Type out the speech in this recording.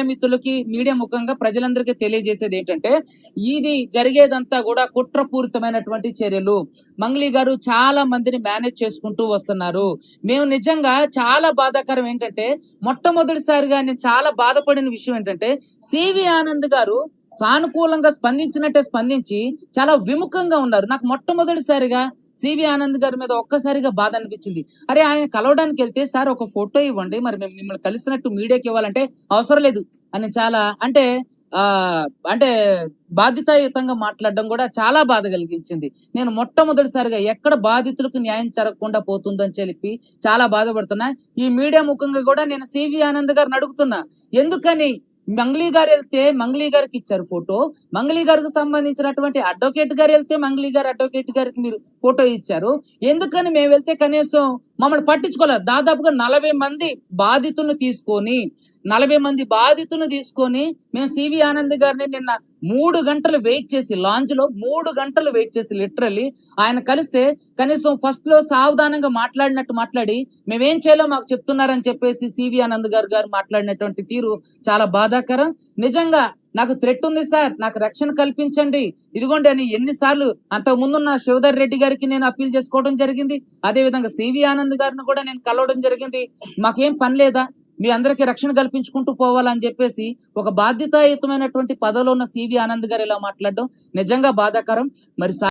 మిత్రులకి మీడియా ముఖంగా ప్రజలందరికీ తెలియజేసేది ఏంటంటే ఇది జరిగేదంతా కూడా కుట్రపూరితమైనటువంటి చర్యలు. మంగ్లీ గారు చాలా మందిని మేనేజ్ చేసుకుంటూ వస్తున్నారు. మేము నిజంగా చాలా బాధాకరం ఏంటంటే మొట్టమొదటిసారిగా నేను చాలా బాధపడిన విషయం ఏంటంటే సివి ఆనంద్ గారు సానుకూలంగా స్పందించినట్టే స్పందించి చాలా విముఖంగా ఉన్నారు. నాకు మొట్టమొదటిసారిగా సివి ఆనంద్ గారి మీద ఒక్కసారిగా బాధ అనిపించింది. అరే ఆయన కలవడానికి వెళ్తే సార్ ఒక ఫోటో ఇవ్వండి, మరి మేము మిమ్మల్ని కలిసినట్టు మీడియాకి ఇవ్వాలంటే అవసరం లేదు అని చాలా ఆ అంటే బాధ్యతాయుతంగా మాట్లాడడం కూడా చాలా బాధ కలిగించింది. నేను మొట్టమొదటిసారిగా ఎక్కడ బాధితులకు న్యాయం జరగకుండా పోతుందని చెప్పి చాలా బాధపడుతున్నా. ఈ మీడియా ముఖంగా కూడా నేను సివి ఆనంద్ గారిని అడుగుతున్నా, ఎందుకని మంగ్లీ గారు వెళ్తే మంగ్లీ గారికి ఇచ్చారు ఫోటో, మంగ్లీ గారికి సంబంధించినటువంటి అడ్వకేట్ గారు వెళ్తే మంగ్లీ గారు అడ్వకేట్ గారికి మీరు ఫోటో ఇచ్చారు, ఎందుకని మేము వెళ్తే కనీసం మమ్మల్ని పట్టించుకోలేదు? దాదాపుగా 40 మంది బాధితులను తీసుకొని మేము సివి ఆనంద్ గారిని నిన్న 3 గంటలు వెయిట్ చేసి, లాంచ్ లో 3 గంటలు వెయిట్ చేసి లిటరల్లీ ఆయన కలిస్తే కనీసం ఫస్ట్ లో సావధానంగా మాట్లాడినట్టు మాట్లాడి మేమేం చేయాలో మాకు చెప్తున్నారని చెప్పేసి సివి ఆనంద్ గారు మాట్లాడినటువంటి తీరు చాలా బాధాకరం. నిజంగా నాకు థ్రెట్ ఉంది సార్, నాకు రక్షణ కల్పించండి, ఇదిగోండి అని ఎన్నిసార్లు అంతకు ముందున్న శివధర్ రెడ్డి గారికి నేను అప్పీల్ చేసుకోవడం జరిగింది. అదే విధంగా సివి ఆనంద్ గారిని కూడా నేను కలవడం జరిగింది. మాకేం పని లేదా, మీ అందరికీ రక్షణ కల్పించుకుంటూ పోవాలని చెప్పేసి ఒక బాధ్యతాయుతమైనటువంటి పదవిలో ఉన్న సివి ఆనంద్ గారు ఇలా మాట్లాడడం నిజంగా బాధాకరం. మరి